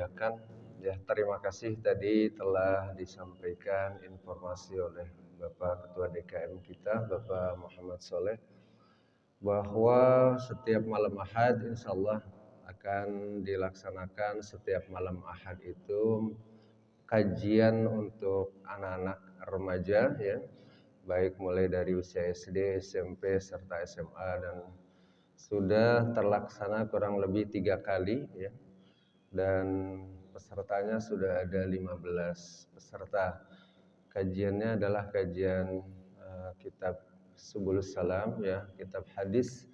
muliakan. Ya, terima kasih tadi telah disampaikan informasi oleh Bapak Ketua DKM kita, Bapak Muhammad Soleh, bahwa setiap malam Ahad insya Allah akan dilaksanakan setiap malam Ahad itu kajian untuk anak-anak remaja, ya, baik mulai dari usia SD, SMP, serta SMA, dan sudah terlaksana kurang lebih 3 kali, ya, dan pesertanya sudah ada 15 peserta. Kajiannya adalah kajian kitab Subulus Salam, ya, kitab hadis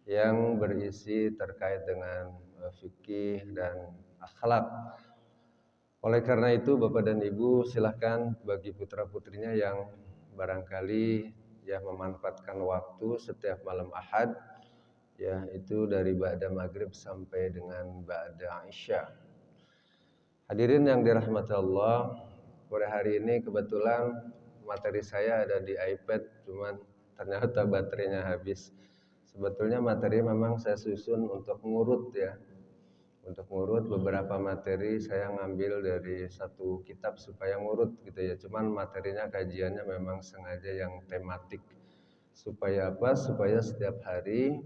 yang berisi terkait dengan fikih dan akhlak. Oleh karena itu Bapak dan Ibu silahkan bagi putra-putrinya yang barangkali ya memanfaatkan waktu setiap malam Ahad, ya, itu dari ba'da maghrib sampai dengan ba'da isya. Hadirin yang dirahmati Allah, pada hari ini kebetulan materi saya ada di iPad, cuman ternyata baterainya habis. Sebetulnya materi memang saya susun untuk ngurut, ya. Untuk ngurut beberapa materi saya ngambil dari satu kitab supaya ngurut gitu ya. Cuman materinya kajiannya memang sengaja yang tematik. Supaya apa? Supaya setiap hari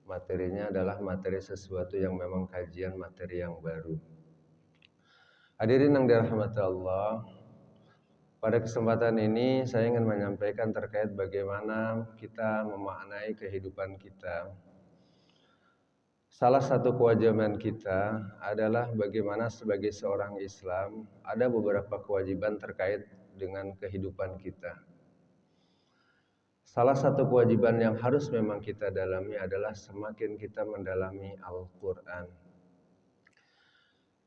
materinya adalah materi sesuatu yang memang kajian materi yang baru. Hadirin yang dirahmati Allah, pada kesempatan ini saya ingin menyampaikan terkait bagaimana kita memaknai kehidupan kita. Salah satu kewajiban kita adalah bagaimana sebagai seorang Islam ada beberapa kewajiban terkait dengan kehidupan kita. Salah satu kewajiban yang harus memang kita dalami adalah semakin kita mendalami Al-Quran,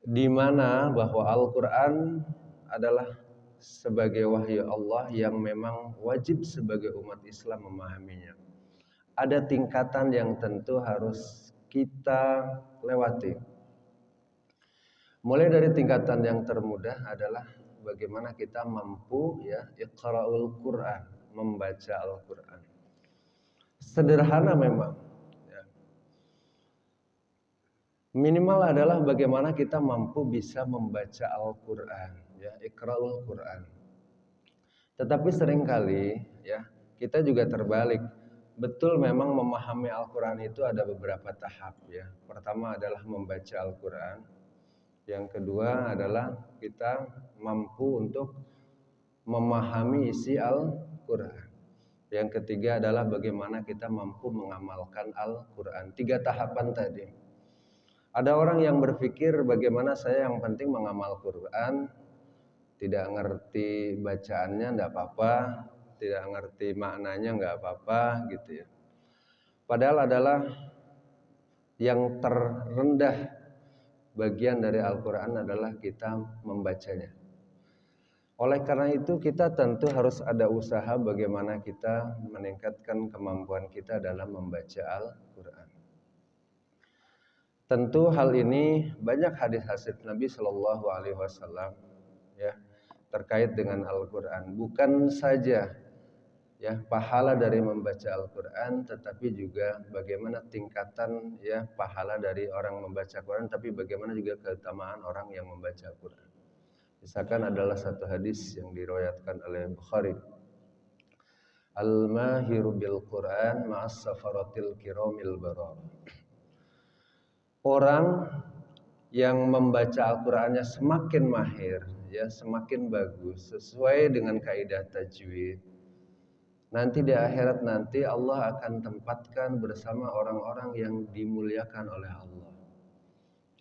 di mana bahwa Al-Quran adalah sebagai wahyu Allah yang memang wajib sebagai umat Islam memahaminya. Ada tingkatan yang tentu harus kita lewati. Mulai dari tingkatan yang termudah adalah bagaimana kita mampu, ya, iqra'ul Quran, membaca Al-Quran. Sederhana memang, ya. Minimal adalah bagaimana kita mampu bisa membaca Al-Quran, ya, iqra'ul Quran. Tetapi seringkali, ya, kita juga terbalik. Betul memang memahami Al-Quran itu ada beberapa tahap, ya. Pertama adalah membaca Al-Quran. Yang kedua adalah kita mampu untuk memahami isi Al-Quran. Yang ketiga adalah bagaimana kita mampu mengamalkan Al-Quran. 3 tahapan tadi. Ada orang yang berpikir bagaimana saya yang penting mengamal Quran, tidak ngerti bacaannya enggak apa-apa, tidak ngerti maknanya enggak apa-apa gitu ya. Padahal adalah yang terendah bagian dari Al-Quran adalah kita membacanya. Oleh karena itu kita tentu harus ada usaha bagaimana kita meningkatkan kemampuan kita dalam membaca Al-Quran. Tentu hal ini banyak hadis-hadis Nabi Shallallahu Alaihi Wasallam, ya, terkait dengan Al-Quran. Bukan saja, ya, pahala dari membaca Al-Quran, tetapi juga bagaimana tingkatan, ya, pahala dari orang membaca Quran, tapi bagaimana juga keutamaan orang yang membaca Quran. Misalkan adalah satu hadis yang diriwayatkan oleh Bukhari, Al-mahiru bil Quran ma'as safaratil kiramil barar. Orang yang membaca Al-Qurannya semakin mahir, ya, semakin bagus sesuai dengan kaidah tajwid, nanti di akhirat nanti Allah akan tempatkan bersama orang-orang yang dimuliakan oleh Allah.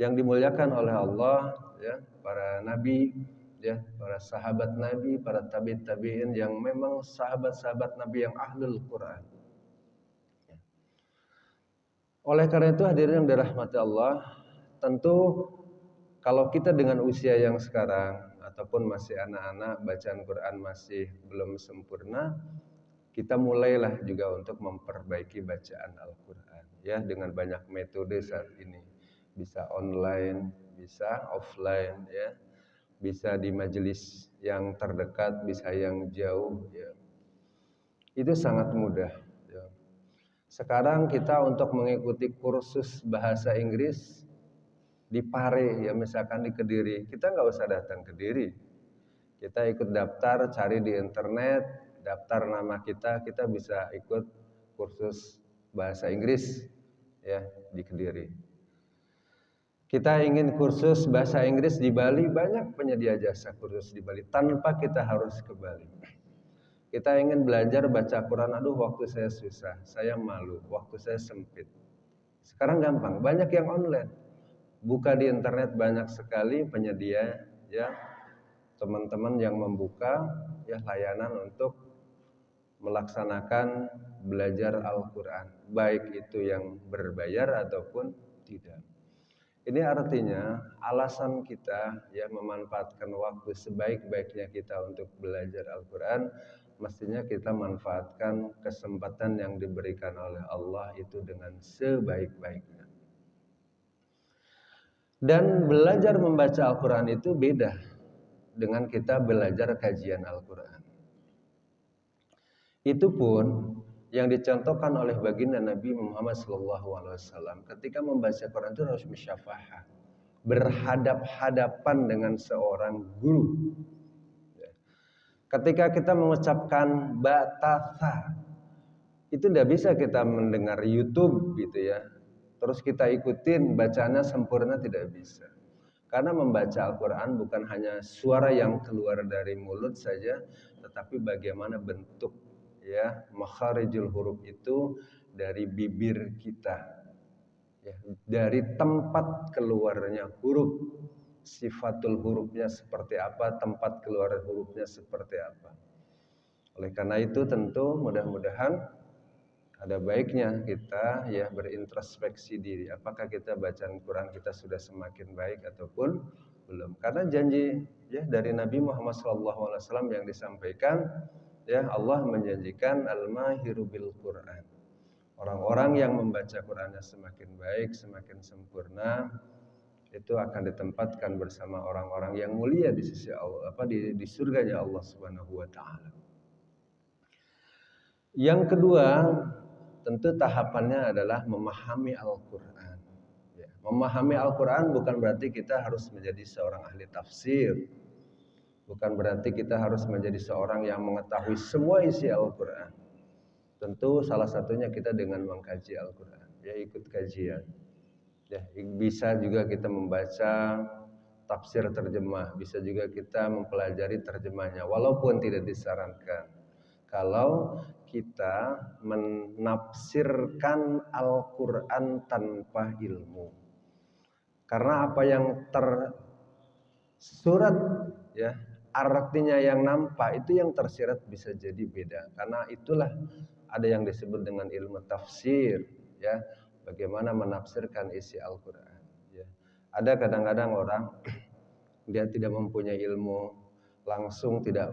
Yang dimuliakan oleh Allah, ya, para nabi, ya, para sahabat Nabi, para tabi'in yang memang sahabat-sahabat Nabi yang ahlul Quran. Oleh karena itu hadirin yang dirahmati Allah, tentu kalau kita dengan usia yang sekarang ataupun masih anak-anak, bacaan Quran masih belum sempurna, kita mulailah juga untuk memperbaiki bacaan Al-Quran, ya, dengan banyak metode saat ini. Bisa online, bisa offline, ya, bisa di majelis yang terdekat, bisa yang jauh, ya. Itu sangat mudah, ya. Sekarang kita untuk mengikuti kursus bahasa Inggris di Pare, ya misalkan di Kediri, kita nggak usah datang ke Kediri. Kita ikut daftar, cari di internet, daftar nama kita bisa ikut kursus bahasa Inggris ya di Kediri. Kita ingin kursus bahasa Inggris di Bali, banyak penyedia jasa kursus di Bali tanpa kita harus ke Bali. Kita ingin belajar baca Quran, aduh waktu saya susah, saya malu, waktu saya sempit. Sekarang gampang, banyak yang online. Buka di internet banyak sekali penyedia ya, teman-teman yang membuka ya layanan untuk melaksanakan belajar Al-Quran, baik itu yang berbayar ataupun tidak. Ini artinya alasan kita ya memanfaatkan waktu sebaik-baiknya kita untuk belajar Al-Quran, mestinya kita manfaatkan kesempatan yang diberikan oleh Allah itu dengan sebaik-baiknya. Dan belajar membaca Al-Quran itu beda dengan kita belajar kajian Al-Quran. Itu pun yang dicontohkan oleh baginda Nabi Muhammad SAW ketika membaca Quran itu harus musyafahah, berhadap-hadapan dengan seorang guru. Ketika kita mengucapkan batasa, itu tidak bisa kita mendengar YouTube gitu ya, terus kita ikutin bacaannya sempurna, tidak bisa. Karena membaca Al-Quran bukan hanya suara yang keluar dari mulut saja, tetapi bagaimana bentuk ya makharijul huruf itu dari bibir kita ya, dari tempat keluarnya huruf, sifatul hurufnya seperti apa, tempat keluar hurufnya seperti apa. Oleh karena itu tentu mudah-mudahan ada baiknya kita ya berintrospeksi diri, apakah kita bacaan Quran kita sudah semakin baik ataupun belum. Karena janji ya dari Nabi Muhammad SAW yang disampaikan ya, Allah menjanjikan al-mahiru bil Quran. Orang-orang yang membaca Qurannya semakin baik, semakin sempurna, itu akan ditempatkan bersama orang-orang yang mulia di sisi Allah, di surganya Allah Subhanahu wa taala. Yang kedua, tentu tahapannya adalah memahami Al-Quran. Ya, memahami Al-Quran bukan berarti kita harus menjadi seorang ahli tafsir. Bukan berarti kita harus menjadi seorang yang mengetahui semua isi Al-Quran. Tentu salah satunya kita dengan mengkaji Al-Quran, ya ikut kajian. Ya, bisa juga kita membaca tafsir terjemah, bisa juga kita mempelajari terjemahnya, walaupun tidak disarankan. Kalau kita menafsirkan Al-Quran tanpa ilmu. Karena apa yang tersurat ya, artinya yang nampak itu yang tersirat bisa jadi beda. Karena itulah ada yang disebut dengan ilmu tafsir ya, bagaimana menafsirkan isi Al-Quran ya. Ada kadang-kadang orang dia tidak mempunyai ilmu, langsung tidak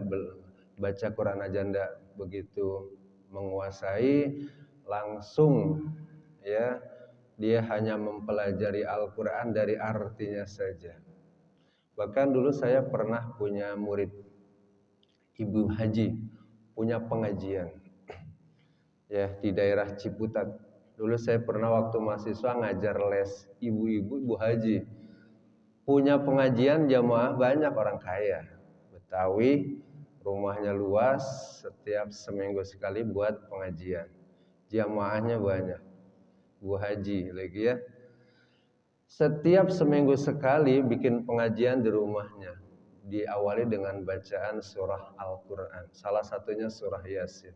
baca Quran aja ndak begitu menguasai, langsung ya dia hanya mempelajari Al-Quran dari artinya saja. Bahkan dulu saya pernah punya murid ibu haji, punya pengajian ya di daerah Ciputat. Dulu saya pernah waktu mahasiswa ngajar les ibu-ibu, ibu haji. Punya pengajian jamaah banyak orang kaya, Betawi, rumahnya luas, setiap seminggu sekali buat pengajian. Jamaahnya banyak, ibu haji lagi ya. Setiap seminggu sekali bikin pengajian di rumahnya. Diawali dengan bacaan surah Al-Quran. Salah satunya surah Yasin.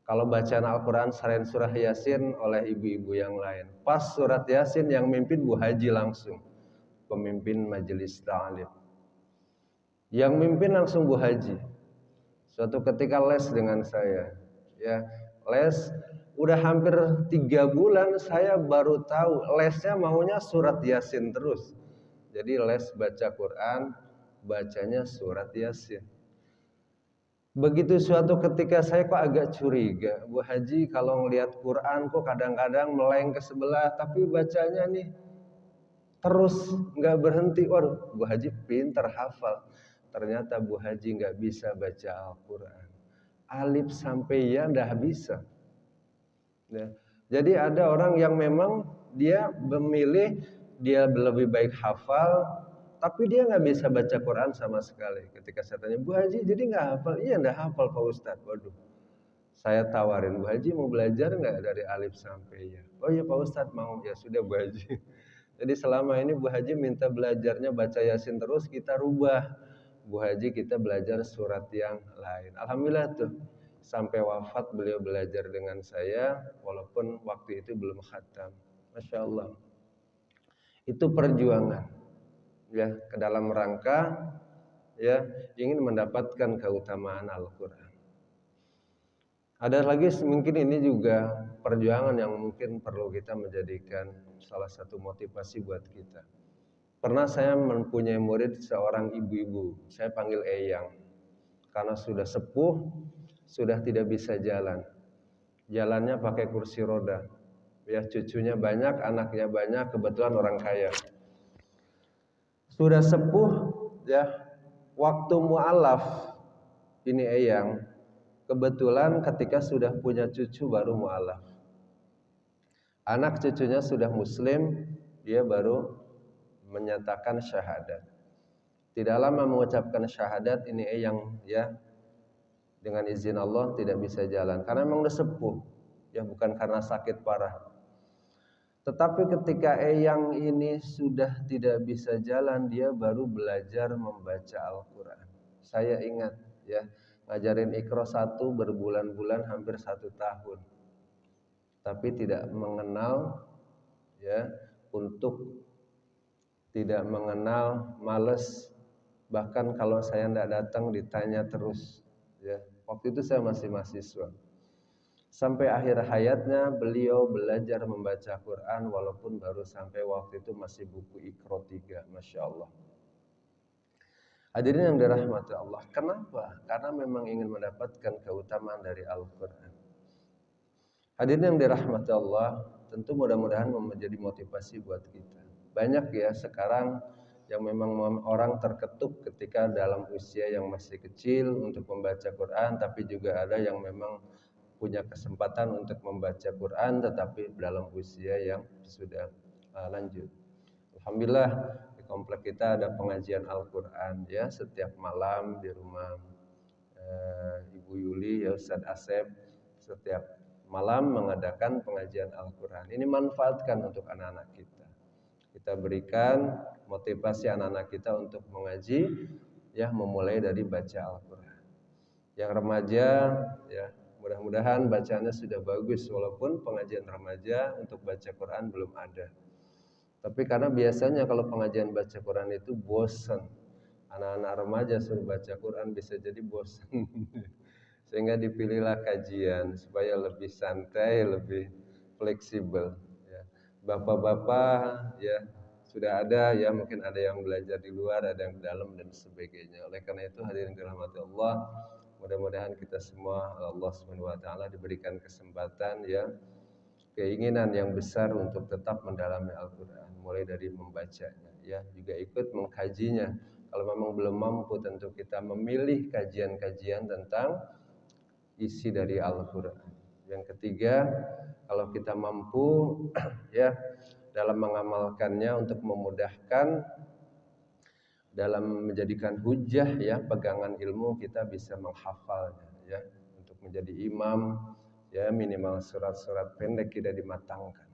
Kalau bacaan Al-Quran selain surah Yasin oleh ibu-ibu yang lain. Pas surat Yasin yang mimpin Bu Haji langsung. Pemimpin majelis ta'lim. Yang mimpin langsung Bu Haji. Suatu ketika les dengan saya. Ya, les udah hampir 3 bulan saya baru tahu lesnya maunya surat Yasin terus. Jadi les baca Quran, bacanya surat Yasin. Begitu suatu ketika saya kok agak curiga, Bu Haji kalau ngelihat Quran kok kadang-kadang meleng ke sebelah, tapi bacanya nih terus nggak berhenti. Waduh, Bu Haji pintar hafal. Ternyata Bu Haji nggak bisa baca Al-Quran. Alif sampai ya dah bisa. Ya. Jadi ada orang yang memang dia memilih dia lebih baik hafal, tapi dia nggak bisa baca Quran sama sekali. Ketika saya tanya, Bu Haji jadi nggak hafal? Iya nggak hafal Pak Ustadz. Waduh, saya tawarin, Bu Haji mau belajar nggak dari alif sampai ya? Oh iya Pak Ustadz mau. Ya sudah Bu Haji. Jadi selama ini Bu Haji minta belajarnya baca Yasin terus, kita rubah. Bu Haji kita belajar surat yang lain. Alhamdulillah tuh, sampai wafat beliau belajar dengan saya, walaupun waktu itu belum khatam. Masya Allah. Itu perjuangan, ya, ke dalam rangka ya ingin mendapatkan keutamaan Al-Quran. Ada lagi mungkin ini juga perjuangan yang mungkin perlu kita menjadikan salah satu motivasi buat kita. Pernah saya mempunyai murid seorang ibu-ibu, saya panggil Eyang, karena sudah sepuh, sudah tidak bisa jalan. Jalannya pakai kursi roda. Ya, cucunya banyak, anaknya banyak, kebetulan orang kaya. Sudah sepuh, ya. Waktu mu'alaf ini Eyang, kebetulan ketika sudah punya cucu baru mu'alaf. Anak cucunya sudah muslim, dia baru menyatakan syahadat. Tidak lama mengucapkan syahadat ini Eyang, ya, dengan izin Allah tidak bisa jalan karena memang udah sepuh, ya, bukan karena sakit parah. Tetapi ketika Eyang ini sudah tidak bisa jalan, dia baru belajar membaca Al-Quran. Saya ingat, ya, ngajarin Iqra 1 berbulan-bulan hampir 1 tahun, tapi tidak mengenal, ya, untuk tidak mengenal males. Bahkan kalau saya tidak datang ditanya terus, ya. Waktu itu saya masih mahasiswa. Sampai akhir hayatnya beliau belajar membaca Quran walaupun baru sampai waktu itu masih buku Iqra 3, Masya Allah. Hadirin yang dirahmati Allah, kenapa? Karena memang ingin mendapatkan keutamaan dari Al-Quran. Hadirin yang dirahmati Allah, tentu mudah-mudahan menjadi motivasi buat kita. Banyak ya sekarang yang memang orang terketuk ketika dalam usia yang masih kecil untuk membaca Quran, tapi juga ada yang memang punya kesempatan untuk membaca Quran tetapi dalam usia yang sudah lanjut. Alhamdulillah di komplek kita ada pengajian Al-Quran, ya, setiap malam di rumah Ibu Yuli, ya, Ustadz Asep, setiap malam mengadakan pengajian Al-Quran. Ini manfaatkan untuk anak-anak kita. Kita berikan motivasi anak-anak kita untuk mengaji, ya, memulai dari baca Al-Quran. Yang remaja, ya, mudah-mudahan bacaannya sudah bagus, walaupun pengajian remaja untuk baca Quran belum ada. Tapi karena biasanya kalau pengajian baca Quran itu bosan, anak-anak remaja suruh baca Quran bisa jadi bosan. Sehingga dipilihlah kajian supaya lebih santai, lebih fleksibel. Ya. Bapak-bapak, ya, sudah ada, ya, mungkin ada yang belajar di luar, ada yang di dalam dan sebagainya. Oleh karena itu hadirin dirahmati Allah, mudah-mudahan kita semua Allah SWT diberikan kesempatan, ya, keinginan yang besar untuk tetap mendalami Al-Quran, mulai dari membacanya, ya, juga ikut mengkajinya. Kalau memang belum mampu, tentu kita memilih kajian-kajian tentang isi dari Al-Quran. Yang ketiga, kalau kita mampu, ya, dalam mengamalkannya untuk memudahkan dalam menjadikan hujah, ya, pegangan ilmu, kita bisa menghafalnya, ya, untuk menjadi imam, ya, minimal surat-surat pendek kita dimatangkan.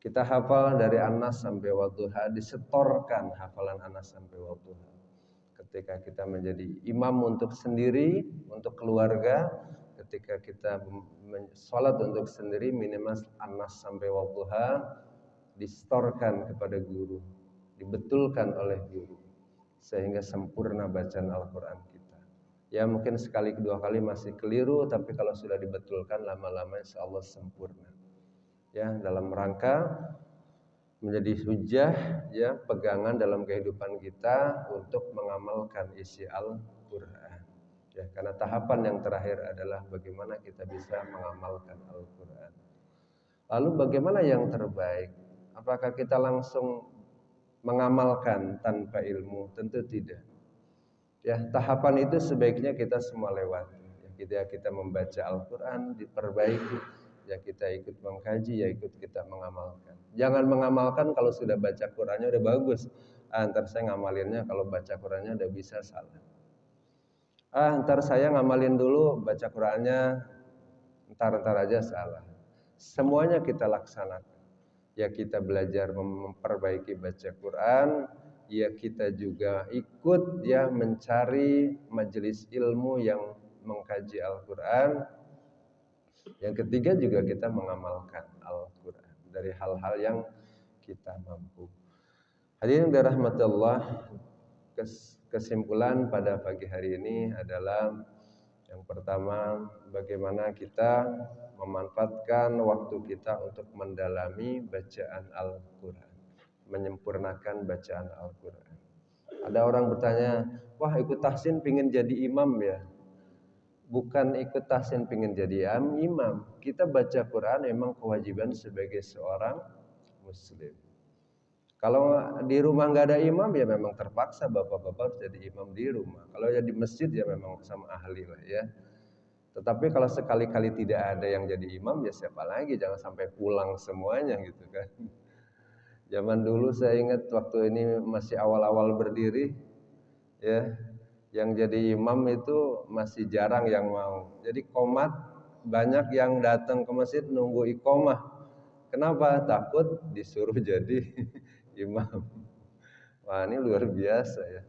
Kita hafal dari An-Nas sampai Wadduha, disetorkan hafalan An-Nas sampai Wadduha. Ketika kita menjadi imam untuk sendiri, untuk keluarga, ketika kita sholat untuk sendiri, minimal An-Nas sampai Wadduha disetorkan kepada guru, dibetulkan oleh guru, sehingga sempurna bacaan Al-Quran kita. Ya, mungkin sekali kedua kali masih keliru, tapi kalau sudah dibetulkan lama-lama insya Allah sempurna. Ya, dalam rangka menjadi hujah, ya, pegangan dalam kehidupan kita untuk mengamalkan isi Al-Quran. Ya, karena tahapan yang terakhir adalah bagaimana kita bisa mengamalkan Al-Quran. Lalu bagaimana yang terbaik? Apakah kita langsung mengamalkan tanpa ilmu? Tentu tidak. Ya, tahapan itu sebaiknya kita semua lewati. Ya, kita membaca Al-Quran, diperbaiki. ya kita ikut mengkaji, ya ikut kita mengamalkan. Jangan mengamalkan kalau sudah baca Qur'annya udah bagus. Ntar saya ngamalinnya kalau baca Qur'annya udah bisa salah. Ntar saya ngamalin dulu baca Qur'annya, ntar aja salah. Semuanya kita laksanakan. Ya kita belajar memperbaiki baca Quran, ya kita juga ikut ya mencari majelis ilmu yang mengkaji Al-Quran. Yang ketiga juga kita mengamalkan Al-Quran dari hal-hal yang kita mampu. Hadirin dirahmati Allah, kesimpulan pada pagi hari ini adalah yang pertama, bagaimana kita memanfaatkan waktu kita untuk mendalami bacaan Al-Quran, menyempurnakan bacaan Al-Quran. Ada orang bertanya, wah ikut tahsin pingin jadi imam ya? Bukan ikut tahsin pingin jadi imam. Kita baca Quran memang kewajiban sebagai seorang muslim. Kalau di rumah nggak ada imam ya memang terpaksa bapak-bapak harus jadi imam di rumah. Kalau ya di masjid ya memang sama ahli lah ya. Tetapi kalau sekali-kali tidak ada yang jadi imam ya siapa lagi, jangan sampai pulang semuanya gitu kan. Zaman dulu saya ingat waktu ini masih awal-awal berdiri ya, yang jadi imam itu masih jarang yang mau. Jadi qomat banyak yang datang ke masjid nunggu iqomah. Kenapa? Takut disuruh jadi imam. Wah ini luar biasa ya.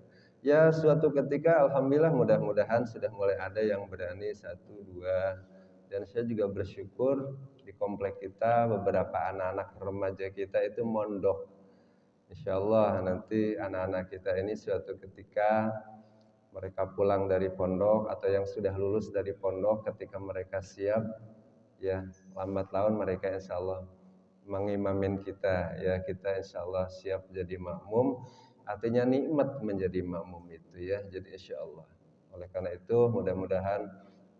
Ya suatu ketika alhamdulillah mudah-mudahan sudah mulai ada yang berani satu dua. Dan saya juga bersyukur di komplek kita beberapa anak-anak remaja kita itu mondok. Insya Allah nanti anak-anak kita ini suatu ketika mereka pulang dari pondok atau yang sudah lulus dari pondok, ketika mereka siap ya lambat laun mereka insya Allah mengimamin kita ya, kita insya Allah siap jadi makmum. Artinya nikmat menjadi makmum itu ya, jadi insya Allah. Oleh karena itu mudah-mudahan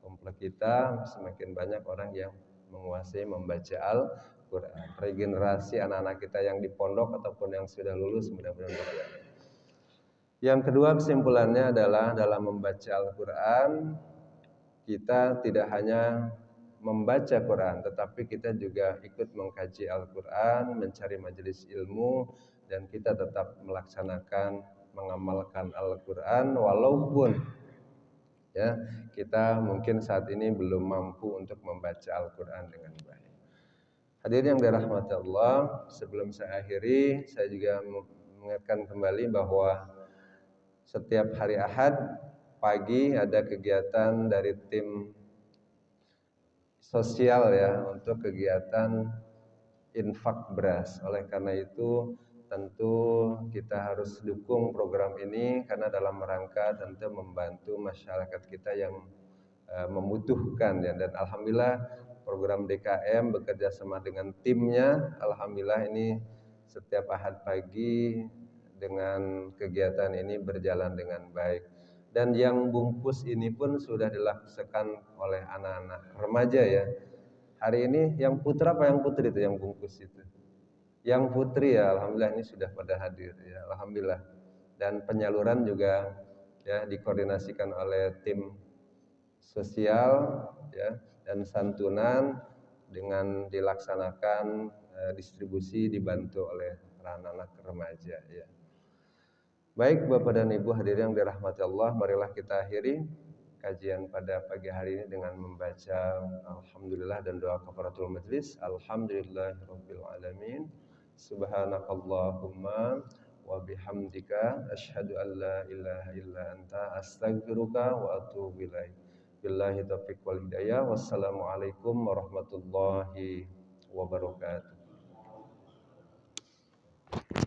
komplek kita semakin banyak orang yang menguasai membaca Al-Quran. Regenerasi anak-anak kita yang di pondok ataupun yang sudah lulus mudah-mudahan berjalan. Yang kedua kesimpulannya adalah dalam membaca Al-Quran kita tidak hanya membaca Quran, tetapi kita juga ikut mengkaji Al-Quran, mencari majelis ilmu, dan kita tetap melaksanakan, mengamalkan Al-Quran, walaupun ya kita mungkin saat ini belum mampu untuk membaca Al-Quran dengan baik. Hadirin yang dirahmati Allah, sebelum saya akhiri, saya juga mengingatkan kembali bahwa setiap hari Ahad pagi ada kegiatan dari tim sosial ya untuk kegiatan infak beras. Oleh karena itu tentu kita harus dukung program ini karena dalam rangka tentu membantu masyarakat kita yang membutuhkan ya. Dan alhamdulillah program DKM bekerja sama dengan timnya, alhamdulillah ini setiap Ahad pagi dengan kegiatan ini berjalan dengan baik. Dan yang bungkus ini pun sudah dilakukan oleh anak-anak remaja ya. Hari ini yang putra apa yang putri itu yang bungkus itu? Yang putri ya, alhamdulillah ini sudah pada hadir ya, alhamdulillah. Dan penyaluran juga ya dikoordinasikan oleh tim sosial ya, dan santunan dengan dilaksanakan distribusi dibantu oleh anak-anak remaja ya. Baik Bapak dan Ibu hadirin yang dirahmati Allah, marilah kita akhiri kajian pada pagi hari ini dengan membaca alhamdulillah dan doa kafaratul majlis. Alhamdulillahirabbil alamin. Subhanakallahumma wa bihamdika asyhadu an la ilaha illa anta astaghfiruka wa atubu ilaik. Billahi taufiq wal hidayah. Wassalamualaikum warahmatullahi wabarakatuh.